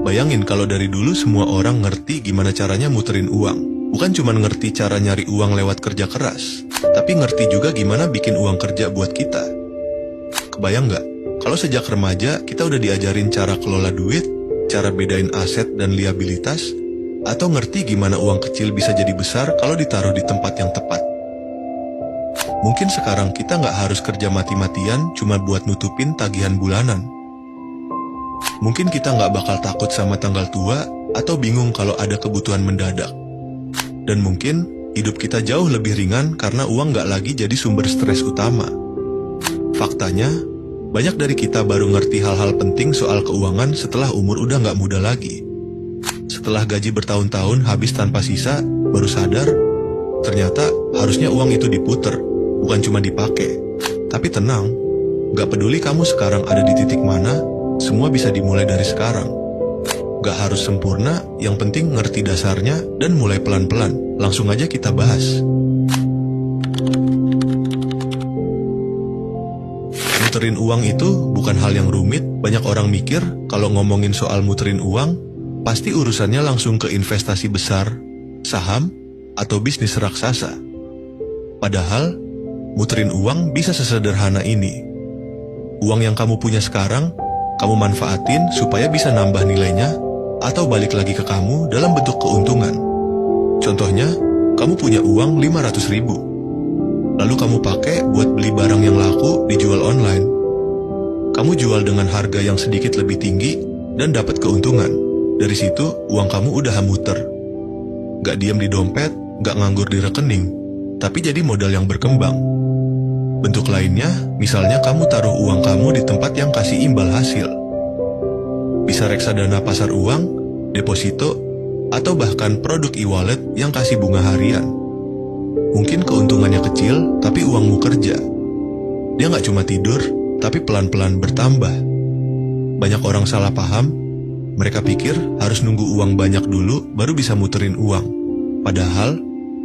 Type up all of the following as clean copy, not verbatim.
Bayangin kalau dari dulu semua orang ngerti gimana caranya muterin uang. Bukan cuma ngerti cara nyari uang lewat kerja keras, tapi ngerti juga gimana bikin uang kerja buat kita. Kebayang nggak? Kalau sejak remaja kita udah diajarin cara kelola duit, cara bedain aset dan liabilitas, atau ngerti gimana uang kecil bisa jadi besar kalau ditaruh di tempat yang tepat. Mungkin sekarang kita nggak harus kerja mati-matian cuma buat nutupin tagihan bulanan. Mungkin kita nggak bakal takut sama tanggal tua atau bingung kalau ada kebutuhan mendadak. Dan mungkin hidup kita jauh lebih ringan karena uang nggak lagi jadi sumber stres utama. Faktanya, banyak dari kita baru ngerti hal-hal penting soal keuangan setelah umur udah nggak muda lagi. Setelah gaji bertahun-tahun habis tanpa sisa, baru sadar, ternyata harusnya uang itu diputer, bukan cuma dipakai. Tapi tenang, nggak peduli kamu sekarang ada di titik mana, semua bisa dimulai dari sekarang. Gak harus sempurna, yang penting ngerti dasarnya dan mulai pelan-pelan. Langsung aja kita bahas. Muterin uang itu bukan hal yang rumit. Banyak orang mikir kalau ngomongin soal muterin uang, pasti urusannya langsung ke investasi besar, saham, atau bisnis raksasa. Padahal, muterin uang bisa sesederhana ini. Uang yang kamu punya sekarang, kamu manfaatin supaya bisa nambah nilainya, atau balik lagi ke kamu dalam bentuk keuntungan. Contohnya, kamu punya uang 500.000. Lalu kamu pakai buat beli barang yang laku dijual online. Kamu jual dengan harga yang sedikit lebih tinggi dan dapat keuntungan. Dari situ, uang kamu udah muter. Gak diam di dompet, gak nganggur di rekening, tapi jadi modal yang berkembang. Bentuk lainnya, misalnya kamu taruh uang kamu di tempat yang kasih imbal hasil. Bisa reksadana pasar uang, deposito, atau bahkan produk e-wallet yang kasih bunga harian. Mungkin keuntungannya kecil, tapi uangmu kerja. Dia nggak cuma tidur, tapi pelan-pelan bertambah. Banyak orang salah paham, mereka pikir harus nunggu uang banyak dulu baru bisa muterin uang. Padahal,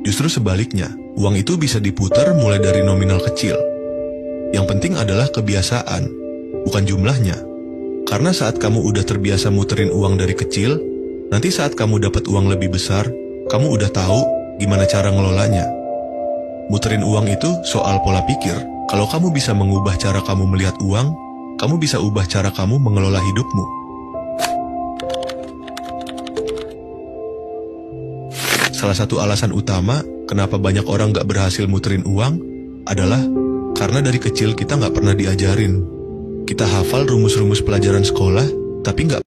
justru sebaliknya, uang itu bisa diputar mulai dari nominal kecil. Yang penting adalah kebiasaan, bukan jumlahnya. Karena saat kamu udah terbiasa muterin uang dari kecil, nanti saat kamu dapat uang lebih besar, kamu udah tahu gimana cara ngelolanya. Muterin uang itu soal pola pikir. Kalau kamu bisa mengubah cara kamu melihat uang, kamu bisa ubah cara kamu mengelola hidupmu. Salah satu alasan utama kenapa banyak orang gak berhasil muterin uang adalah karena dari kecil kita gak pernah diajarin. Kita hafal rumus-rumus pelajaran sekolah, tapi nggak